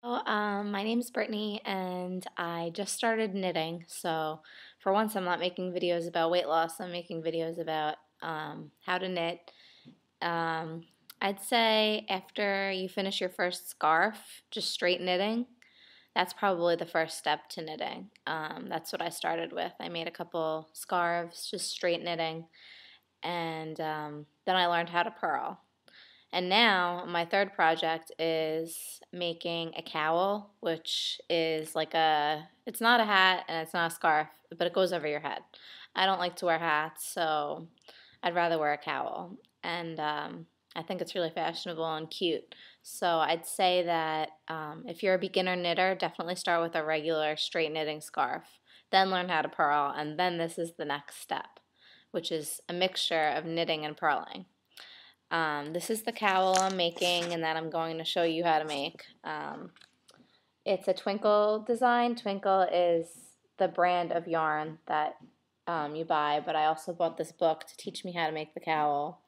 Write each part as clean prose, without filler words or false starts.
My name's Brittany and I just started knitting. So for once I'm not making videos about weight loss, I'm making videos about how to knit. Um, I'd say after you finish your first scarf, just straight knitting, that's probably the first step to knitting. That's what I started with. I made a couple scarves, just straight knitting, and then I learned how to purl. And now my third project is making a cowl, which is it's not a hat and it's not a scarf, but it goes over your head. I don't like to wear hats, so I'd rather wear a cowl. And I think it's really fashionable and cute. So I'd say that if you're a beginner knitter, definitely start with a regular straight knitting scarf. Then learn how to purl, and then this is the next step, which is a mixture of knitting and purling. This is the cowl I'm making and that I'm going to show you how to make. It's a Twinkle design. Twinkle is the brand of yarn that you buy, but I also bought this book to teach me how to make the cowl.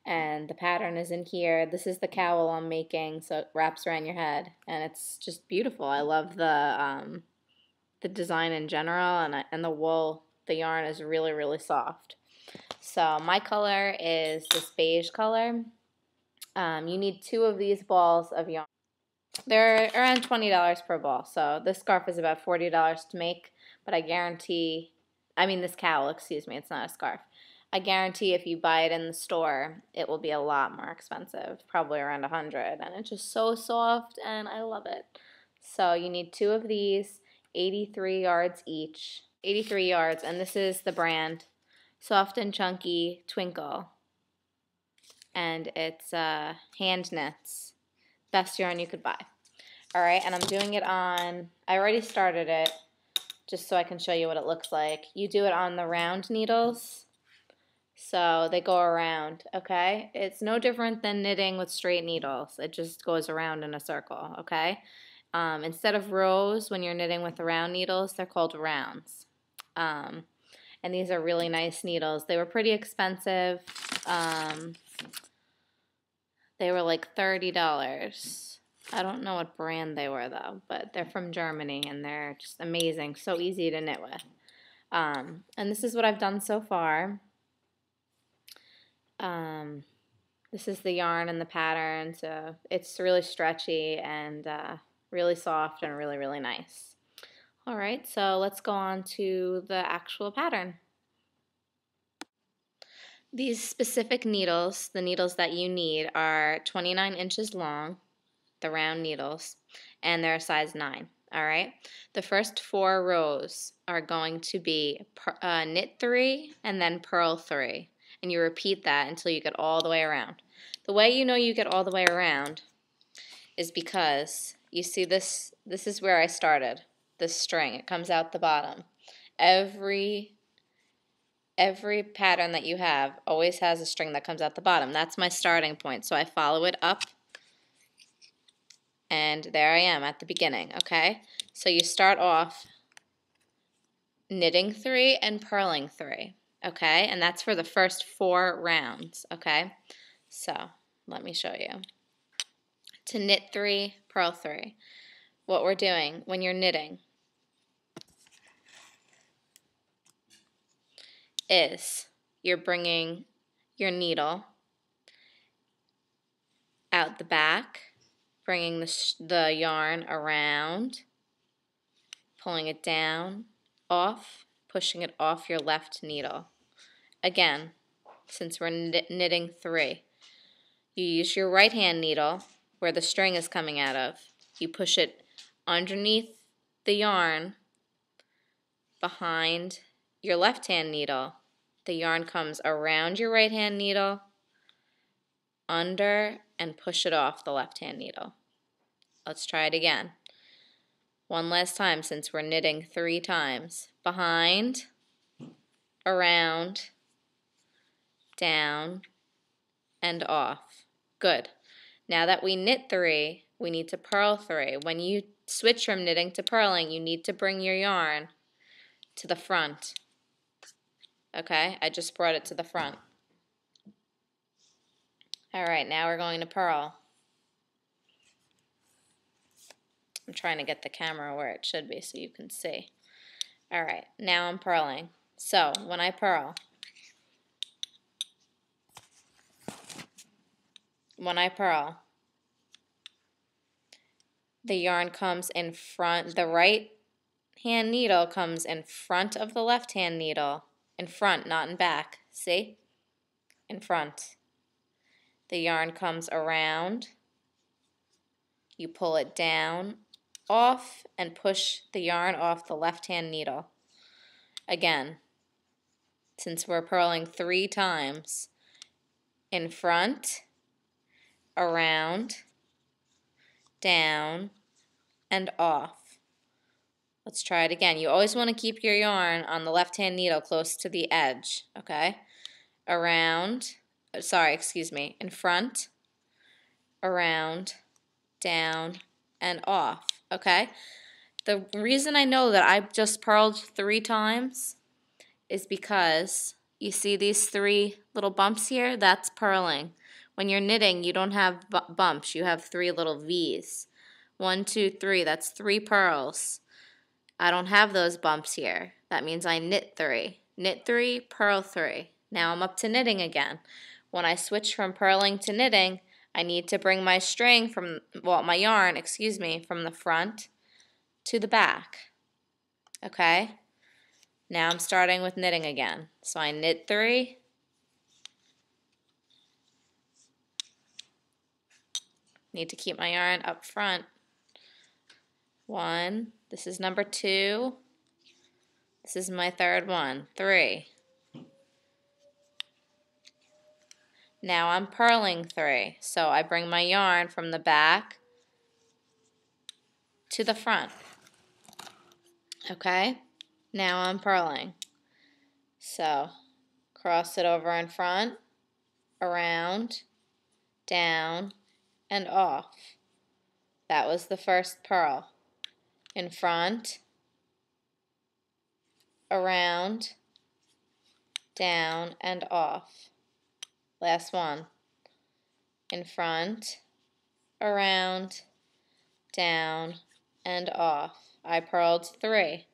And the pattern is in here. This is the cowl I'm making, so it wraps around your head, and it's just beautiful. I love the design in general, and the wool, the yarn is really, really soft. So my color is this beige color. You need 2 of these balls of yarn. They're around $20 per ball, so this scarf is about $40 to make, but this cowl, excuse me, it's not a scarf. I guarantee if you buy it in the store, it will be a lot more expensive, probably around $100, and it's just so soft, and I love it. So you need 2 of these, 83 yards each, 83 yards, and this is the brand, Soft and Chunky Twinkle, and it's hand knits. Best yarn you could buy. Alright, and I'm doing it on, I already started it, just so I can show you what it looks like. You do it on the round needles, so they go around, okay? It's no different than knitting with straight needles. It just goes around in a circle, okay? Instead of rows, when you're knitting with the round needles, they're called rounds. And these are really nice needles. They were pretty expensive. They were like $30. I don't know what brand they were though, but they're from Germany and they're just amazing, so easy to knit with. And this is what I've done so far. This is the yarn and the pattern, so it's really stretchy and really soft and really, really nice. Alright, so let's go on to the actual pattern. These specific needles, the needles that you need, are 29 inches long, the round needles, and they're a size 9. Alright, the first 4 rows are going to be knit 3 and then purl 3, and you repeat that until you get all the way around. The way you know you get all the way around is because you see this is where I started, this string. It comes out the bottom. Every pattern that you have always has a string that comes out the bottom. That's my starting point, so I follow it up. And there I am at the beginning, okay? So you start off knitting 3 and purling 3, okay? And that's for the first 4 rounds, okay? So let me show you. To knit 3, purl 3. What we're doing when you're knitting is you're bringing your needle out the back, bringing the yarn around, pulling it down, off, pushing it off your left needle. Again, since we're knitting 3, you use your right hand needle where the string is coming out of. You push it underneath the yarn behind your left hand needle. The yarn comes around your right hand needle, under, and push it off the left hand needle. Let's try it again. One last time, since we're knitting 3 times. Behind, around, down, and off. Good. Now that we knit 3, we need to purl 3. When you switch from knitting to purling, you need to bring your yarn to the front. Okay, I just brought it to the front. Alright, now we're going to purl. I'm trying to get the camera where it should be so you can see. Alright, now I'm purling. So, when I purl, the yarn comes in front, the right hand needle comes in front of the left hand needle. In front, not in back. See? In front. The yarn comes around. You pull it down, off, and push the yarn off the left hand needle. Again, since we're purling 3 times, in front, around, down, and off. Let's try it again. You always want to keep your yarn on the left-hand needle close to the edge, okay? In front, around, down, and off, okay? The reason I know that I just purled 3 times is because you see these 3 little bumps here? That's purling. When you're knitting, you don't have bumps. You have 3 little V's. 1, 2, 3. That's 3 purls. I don't have those bumps here. That means I knit 3. Knit 3, purl 3. Now I'm up to knitting again. When I switch from purling to knitting, I need to bring my string from, my yarn, from the front to the back. Okay? Now I'm starting with knitting again. So I knit 3. Need to keep my yarn up front. 1. This is number 2. This is my 3rd one. 3. Now I'm purling 3. So I bring my yarn from the back to the front. Okay? Now I'm purling. So cross it over in front, around, down, and off. That was the first purl. In front, around, down, and off. Last one. In front, around, down, and off. I purled 3.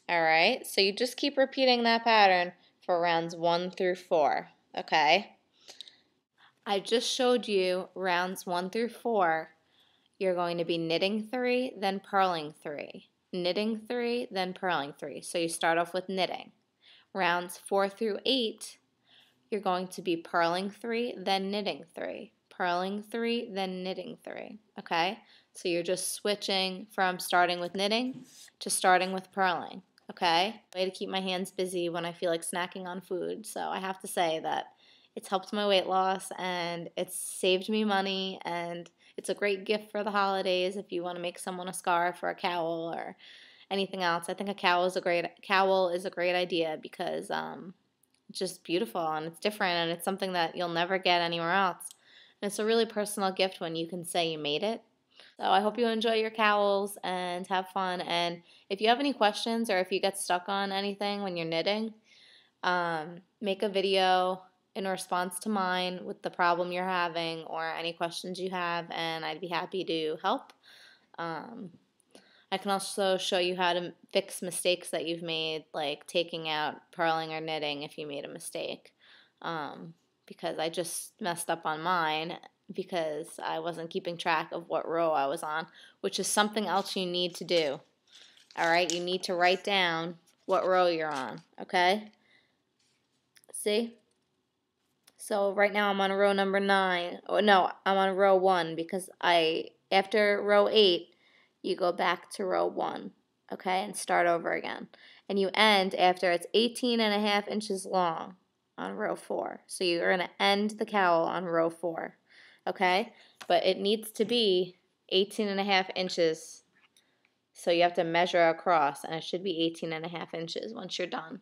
Alright, so you just keep repeating that pattern for rounds 1 through 4, okay? I just showed you rounds 1 through 4. You're going to be knitting 3, then purling 3. Knitting 3, then purling 3. So you start off with knitting. Rounds 4 through 8, you're going to be purling 3, then knitting 3. Purling 3, then knitting 3. Okay? So you're just switching from starting with knitting to starting with purling. Okay? Way to keep my hands busy when I feel like snacking on food. So I have to say that it's helped my weight loss and it's saved me money, and it's a great gift for the holidays if you want to make someone a scarf or a cowl or anything else. I think a cowl is a great idea because it's just beautiful and it's different and it's something that you'll never get anywhere else. And it's a really personal gift when you can say you made it. So I hope you enjoy your cowls and have fun. And if you have any questions or if you get stuck on anything when you're knitting, make a video in response to mine with the problem you're having or any questions you have, and I'd be happy to help. I can also show you how to fix mistakes that you've made, like taking out purling or knitting if you made a mistake, because I just messed up on mine because I wasn't keeping track of what row I was on, which is something else you need to do. Alright, you need to write down what row you're on, okay? See? So right now I'm on row number 9. Oh, no, I'm on row 1 because after row 8, you go back to row 1, okay, and start over again. And you end after it's 18.5 inches long on row 4. So you're going to end the cowl on row 4, okay? But it needs to be 18.5 inches. So you have to measure across, and it should be 18.5 inches once you're done.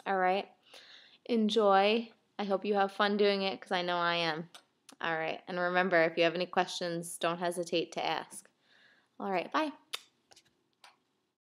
All right? Enjoy. I hope you have fun doing it because I know I am. All right. And remember, if you have any questions, don't hesitate to ask. All right. Bye.